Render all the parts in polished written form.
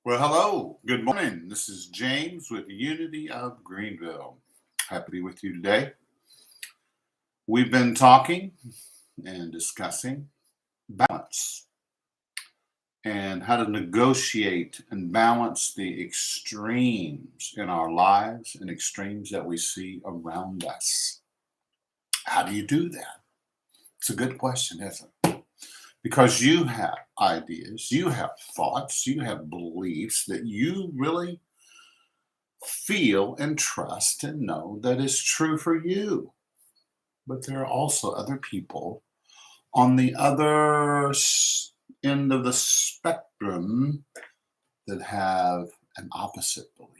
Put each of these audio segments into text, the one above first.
Well, hello. Good morning. This is James with Unity of Greenville. Happy to be with you today. We've been talking and discussing balance and how to negotiate and balance the extremes in our lives and extremes that we see around us. How do you do that? It's a good question, isn't it? Because you have ideas, you have thoughts, you have beliefs that you really feel and trust and know that is true for you. But there are also other people on the other end of the spectrum that have an opposite belief.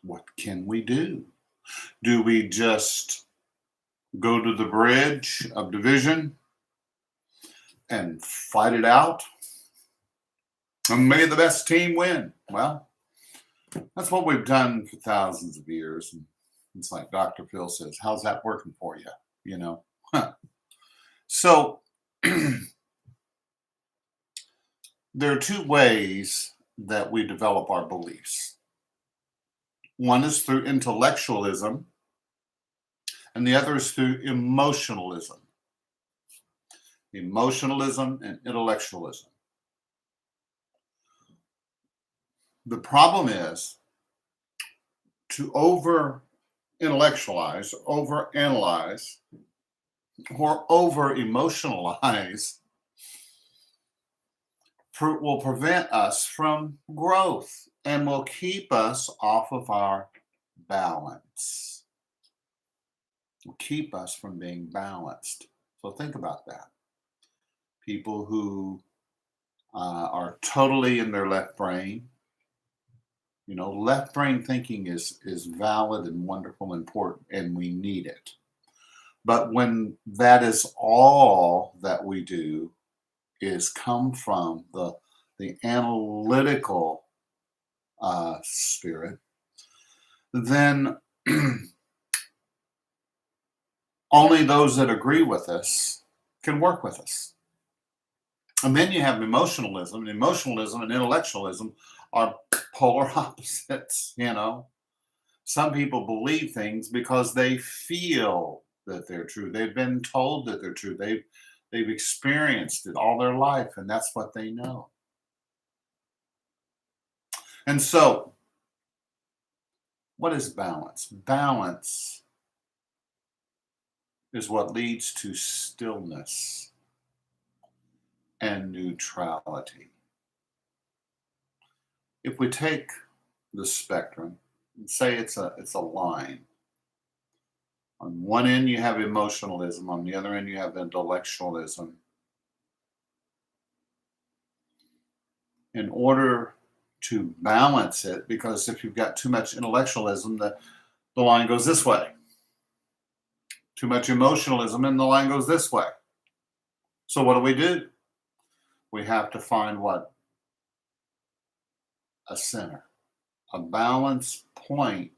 What can we do? Do we just go to the bridge of division and fight it out? And may the best team win. Well, that's what we've done for thousands of years. And it's like Dr. Phil says, how's that working for you? You know? So there are two ways that we develop our beliefs. One is through intellectualism, and the other is through emotionalism. Emotionalism and intellectualism. The problem is to over intellectualize, over analyze, or over emotionalize will prevent us from growth and will keep us off of our balance. Will keep us from being balanced. So think about that. People who are totally in their left brain. You know, left brain thinking is valid and wonderful and important, and we need it. But when that is all that we do is come from the analytical spirit, then only those that agree with us can work with us. And then you have emotionalism. Emotionalism and intellectualism are polar opposites, you know. Some people believe things because they feel that they're true. They've been told that they're true. They've experienced it all their life, and that's what they know. And so, what is balance? Balance is what leads to stillness and neutrality. If we take the spectrum and say it's a line, on one end you have emotionalism, on the other end you have intellectualism. In order to balance it, because if you've got too much intellectualism, the line goes this way. Too much emotionalism and the line goes this way. So what do? We have to find what? A center, a balance point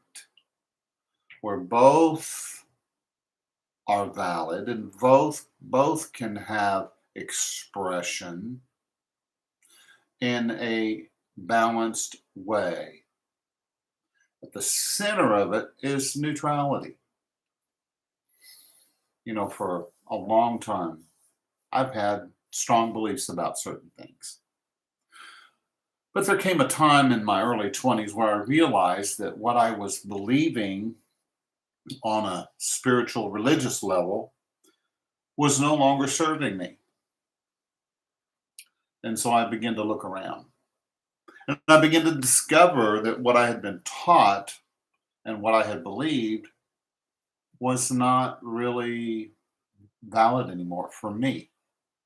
where both are valid and both can have expression in a balanced way. At the center of it is neutrality. You know, for a long time, I've had strong beliefs about certain things. But there came a time in my early 20s where I realized that what I was believing on a spiritual religious level was no longer serving me. And so I began to look around. And I began to discover that what I had been taught and what I had believed was not really valid anymore for me.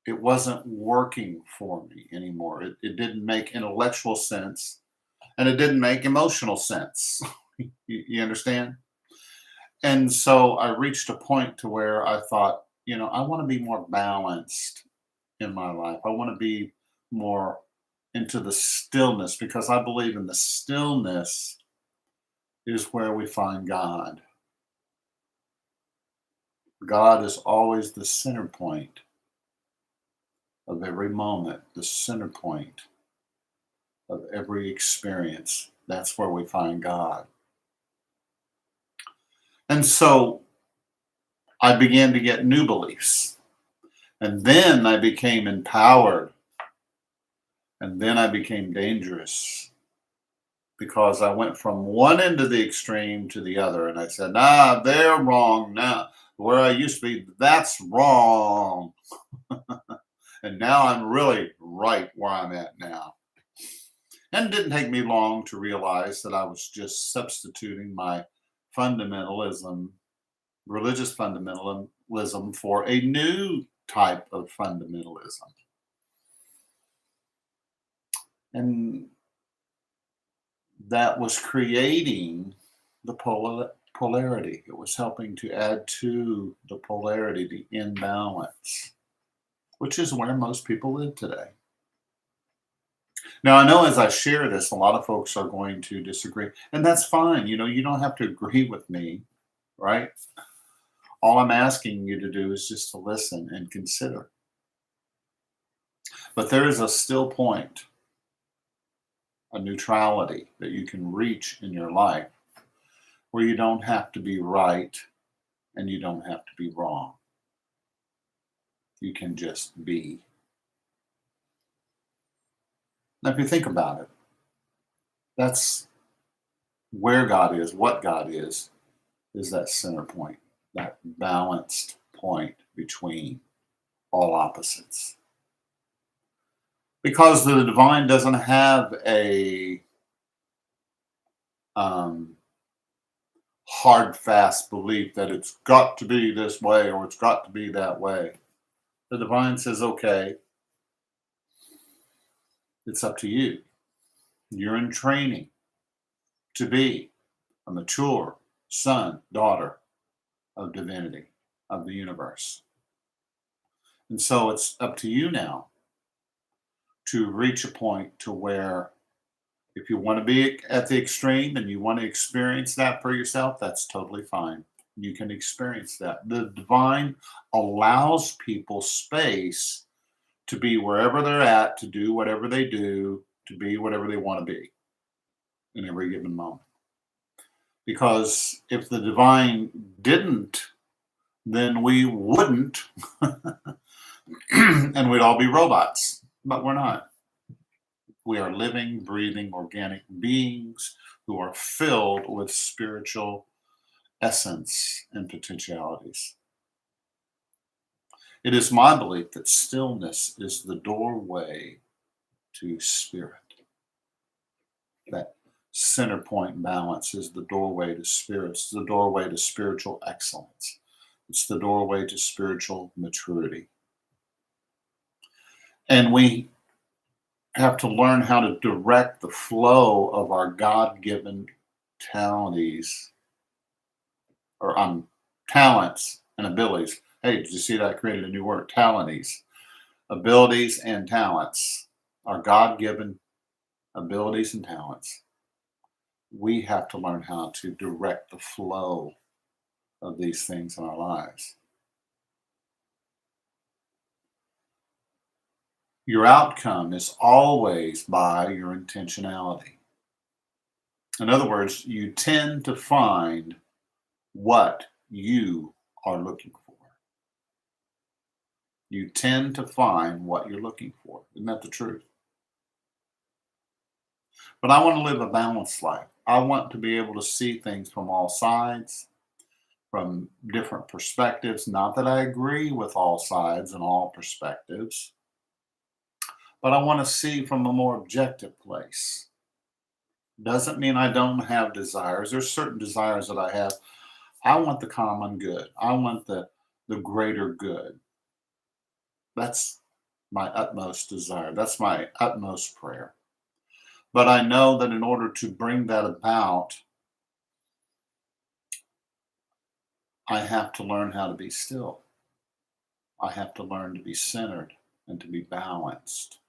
It wasn't working for me anymore. It didn't make intellectual sense and it didn't make emotional sense. You understand? And so I reached a point to where I thought, you know, I want to be more balanced in my life. I want to be more into the stillness because I believe in the stillness is where we find God. God is always the center point of every moment, the center point of every experience. That's where we find God. And so I began to get new beliefs. And then I became empowered. And then I became dangerous because I went from one end of the extreme to the other. And I said, nah, they're wrong now. Where I used to be, that's wrong. And now I'm really right where I'm at now. And it didn't take me long to realize that I was just substituting my fundamentalism, religious fundamentalism, for a new type of fundamentalism. And that was creating the polarity. It was helping to add to the polarity, the imbalance, which is where most people live today. Now, I know as I share this, a lot of folks are going to disagree, and that's fine. You don't have to agree with me, right? All I'm asking you to do is just to listen and consider. But there is a still point, a neutrality that you can reach in your life where you don't have to be right and you don't have to be wrong. You can just be. Now, if you think about it, that's where God is, what God is that center point, that balanced point between all opposites. Because the divine doesn't have a hard, fast belief that it's got to be this way or it's got to be that way. The divine says, okay, it's up to you. You're in training to be a mature son, daughter of divinity, of the universe. And so it's up to you now to reach a point to where if you want to be at the extreme and you want to experience that for yourself, that's totally fine. You can experience that. The divine allows people space to be wherever they're at, to do whatever they do, to be whatever they want to be in every given moment. Because if the divine didn't, then we wouldn't, and we'd all be robots. But we're not. We are living, breathing, organic beings who are filled with spiritual essence and potentialities. It is my belief that stillness is the doorway to spirit. That center point balance is the doorway to spirit. It's the doorway to spiritual excellence. It's the doorway to spiritual maturity. And we have to learn how to direct the flow of our God-given talents or talents and abilities. Hey, did you see that I created a new word? Talents. Abilities and talents. Our God-given abilities and talents. We have to learn how to direct the flow of these things in our lives. Your outcome is always by your intentionality. In other words, you tend to find what you are looking for. You tend to find what you're looking for. Isn't that the truth? But I want to live a balanced life. I want to be able to see things from all sides, from different perspectives. Not that I agree with all sides and all perspectives, but I want to see from a more objective place. Doesn't mean I don't have desires. There's certain desires that I have. I want the common good. I want the greater good. That's my utmost desire. That's my utmost prayer. But I know that in order to bring that about, I have to learn how to be still. I have to learn to be centered and to be balanced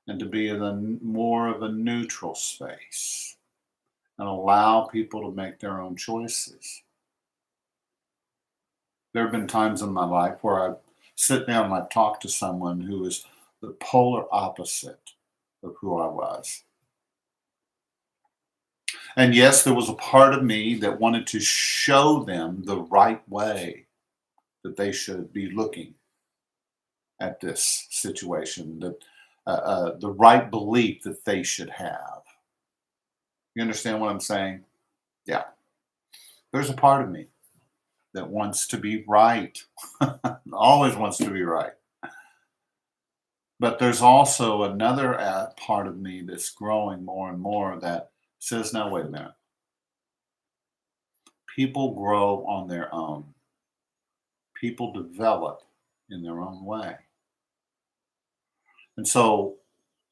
and to be in more of a neutral space and allow people to make their own choices. There have been times in my life where I've sit down and I talk to someone who is the polar opposite of who I was. And yes, there was a part of me that wanted to show them the right way that they should be looking at this situation, that the right belief that they should have. You understand what I'm saying? Yeah. There's a part of me that wants to be right, always wants to be right. But there's also another part of me that's growing more and more that says, now, wait a minute. People grow on their own, people develop in their own way. And so,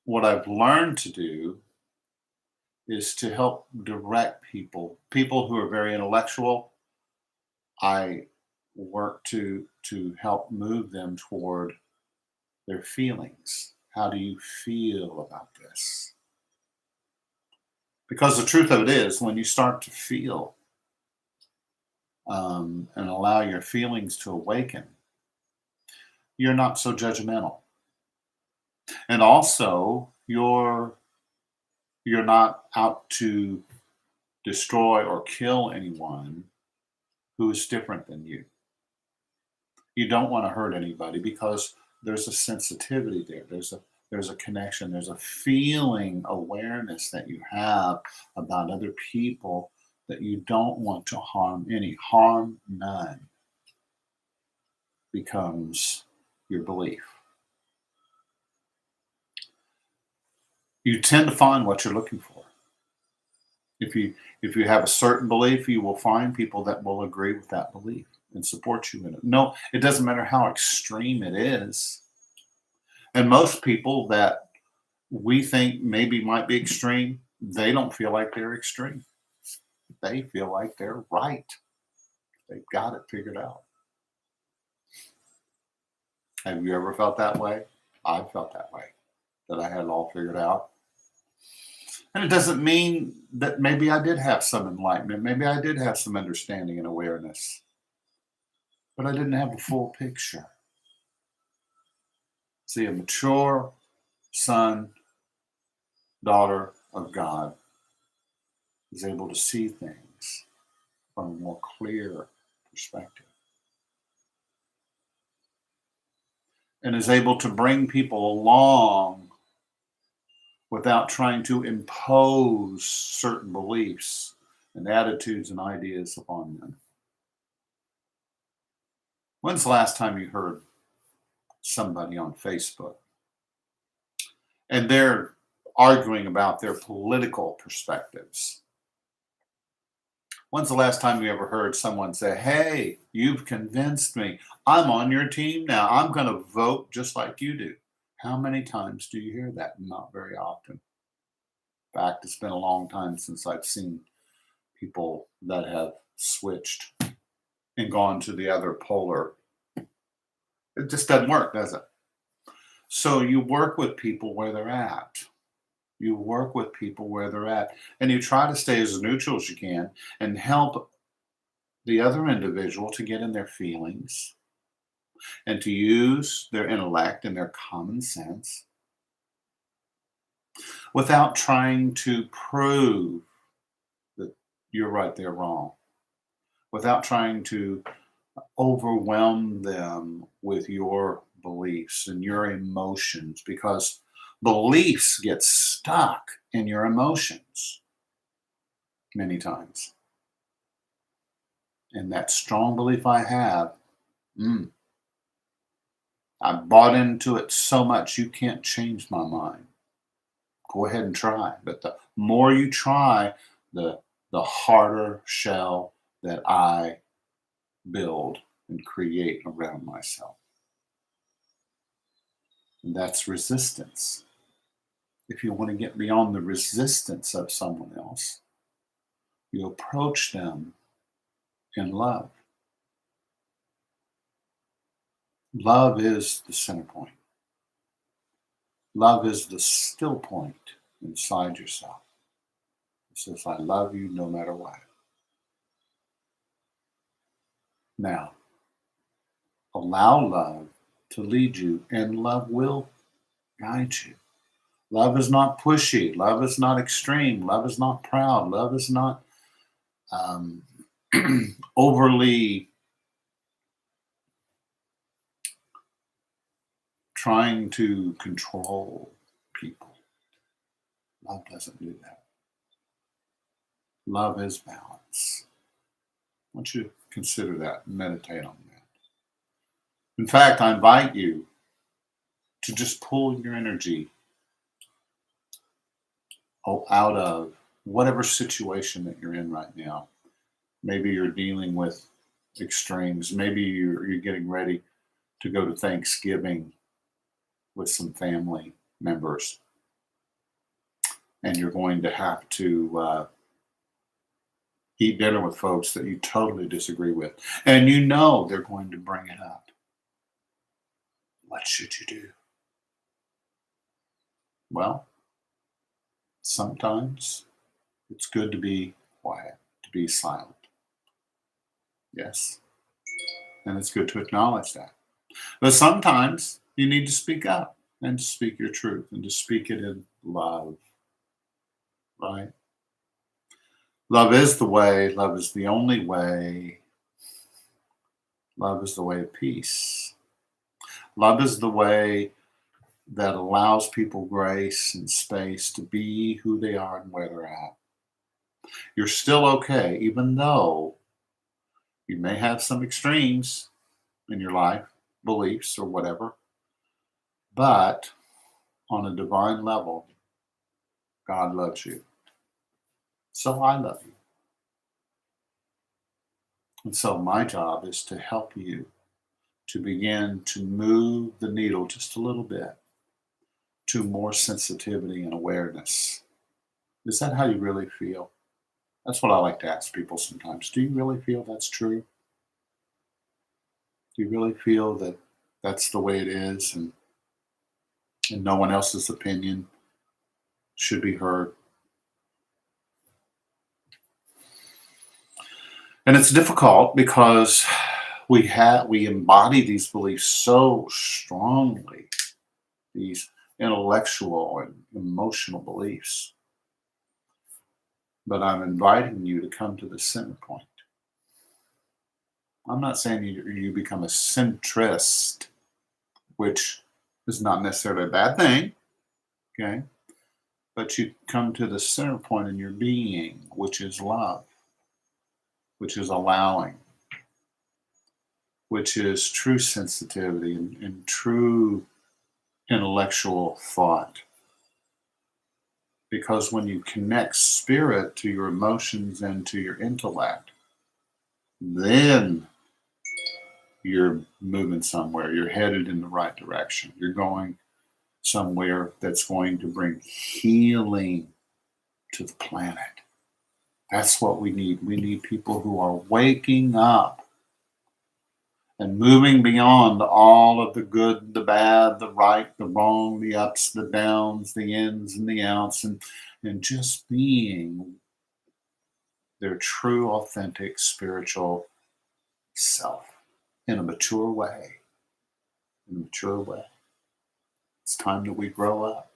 what I've learned to do is to help direct people who are very intellectual. I work to help move them toward their feelings. How do you feel about this? Because the truth of it is, when you start to feel and allow your feelings to awaken, you're not so judgmental, and also you're not out to destroy or kill anyone who is different than you. You don't want to hurt anybody because there's a sensitivity there. There's a connection. There's a feeling awareness that you have about other people that you don't want to harm any. Harm none becomes your belief. You tend to find what you're looking for. If you have a certain belief, you will find people that will agree with that belief and support you in it. No, it doesn't matter how extreme it is. And most people that we think maybe might be extreme, they don't feel like they're extreme. They feel like they're right. They've got it figured out. Have you ever felt that way? I felt that way, that I had it all figured out. And it doesn't mean that maybe I did have some enlightenment. Maybe I did have some understanding and awareness, but I didn't have the full picture. See, a mature son, daughter of God is able to see things from a more clear perspective and is able to bring people along without trying to impose certain beliefs and attitudes and ideas upon them. When's the last time you heard somebody on Facebook and they're arguing about their political perspectives? When's the last time you ever heard someone say, hey, you've convinced me. I'm on your team now. I'm going to vote just like you do. How many times do you hear that? Not very often. In fact, it's been a long time since I've seen people that have switched and gone to the other polar. It just doesn't work, does it? So you work with people where they're at. You work with people where they're at, and you try to stay as neutral as you can and help the other individual to get in their feelings and to use their intellect and their common sense without trying to prove that you're right, they're wrong, without trying to overwhelm them with your beliefs and your emotions, because beliefs get stuck in your emotions many times. And that strong belief I have, I bought into it so much you can't change my mind. Go ahead and try. But the more you try, the harder shell that I build and create around myself. And that's resistance. If you want to get beyond the resistance of someone else, you approach them in love. Love is the center point. Love is the still point inside yourself. It says, I love you no matter what. Now, allow love to lead you, and love will guide you. Love is not pushy. Love is not extreme. Love is not proud. Love is not um, overly trying to control people. Love doesn't do that. Love is balance. I want you to consider that and meditate on that. In fact, I invite you to just pull your energy out of whatever situation that you're in right now. Maybe you're dealing with extremes. Maybe you're getting ready to go to Thanksgiving with some family members, and you're going to have to eat dinner with folks that you totally disagree with, and you know they're going to bring it up. What should you do? Well, sometimes it's good to be quiet, to be silent. Yes. And it's good to acknowledge that. But sometimes you need to speak up and to speak your truth and to speak it in love, right? Love is the way, love is the only way. Love is the way of peace. Love is the way that allows people grace and space to be who they are and where they're at. You're still okay, even though you may have some extremes in your life, beliefs or whatever, but on a divine level, God loves you. So I love you. And so my job is to help you to begin to move the needle just a little bit to more sensitivity and awareness. Is that how you really feel? That's what I like to ask people sometimes. Do you really feel that's true? Do you really feel that that's the way it is and no one else's opinion should be heard? And it's difficult because we embody these beliefs so strongly, these intellectual and emotional beliefs. But I'm inviting you to come to the center point. I'm not saying you become a centrist, which is not necessarily a bad thing, okay? But you come to the center point in your being, which is love, which is allowing, which is true sensitivity and true intellectual thought. Because when you connect spirit to your emotions and to your intellect, then you're moving somewhere. You're headed in the right direction. You're going somewhere that's going to bring healing to the planet. That's what we need. We need people who are waking up and moving beyond all of the good, the bad, the right, the wrong, the ups, the downs, the ins and the outs, and just being their true, authentic, spiritual self in a mature way. In a mature way. It's time that we grow up.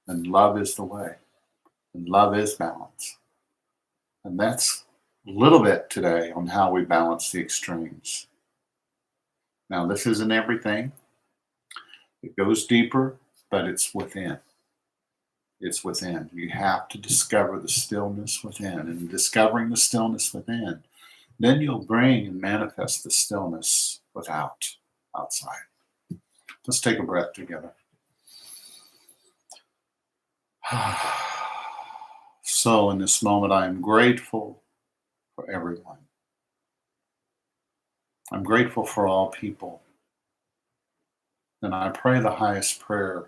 And love is the way. And love is balance. And that's a little bit today on how we balance the extremes. Now, this isn't everything. It goes deeper, but it's within. It's within. You have to discover the stillness within. And discovering the stillness within, then you'll bring and manifest the stillness outside. Let's take a breath together. So in this moment, I am grateful for everyone. I'm grateful for all people. And I pray the highest prayer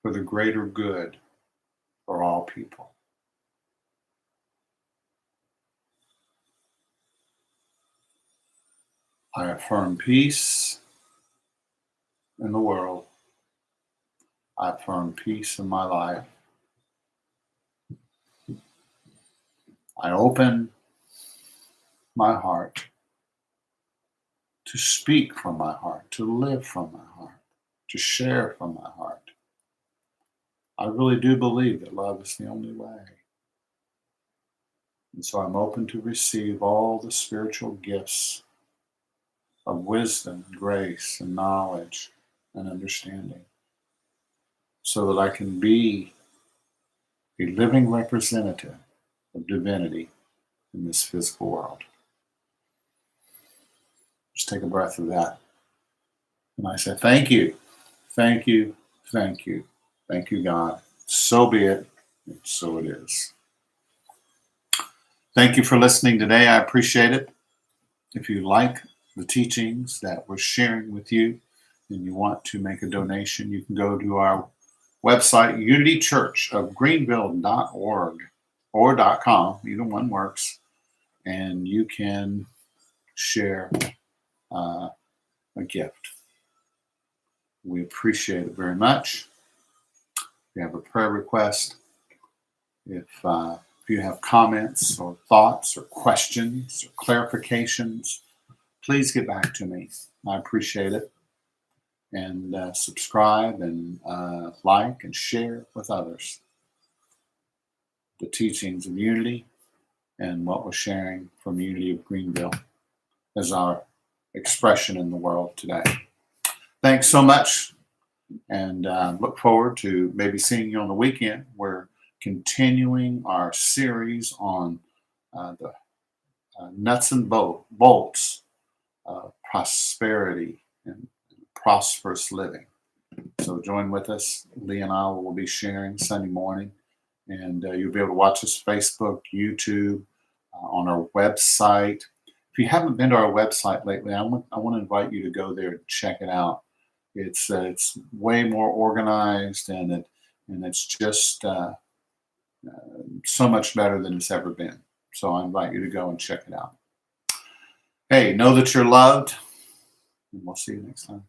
for the greater good for all people. I affirm peace in the world. I affirm peace in my life. I open my heart to speak from my heart, to live from my heart. to share from my heart. I really do believe that love is the only way. And so I'm open to receive all the spiritual gifts of wisdom, grace, and knowledge and understanding so that I can be a living representative of divinity in this physical world. Just take a breath of that. And I say, thank you, thank you, thank you, thank you, God. So be it, and so it is. Thank you for listening today. I appreciate it. If you like the teachings that we're sharing with you and you want to make a donation, you can go to our website, unitychurchofgreenville.org or .com. Either one works. And you can share a gift. We appreciate it very much. If you have a prayer request, if you have comments or thoughts or questions or clarifications, please get back to me. I appreciate it. And subscribe and like and share with others the teachings of unity and what we're sharing from Unity of Greenville as our expression in the world today. Thanks so much, and look forward to maybe seeing you on the weekend. We're continuing our series on the nuts and bolts of prosperity and prosperous living. So join with us. Lee and I will be sharing Sunday morning, and you'll be able to watch us Facebook, YouTube, on our website. If you haven't been to our website lately, I want to invite you to go there and check it out. It's way more organized, and it's just so much better than it's ever been. So I invite you to go and check it out. Hey, know that you're loved, and we'll see you next time.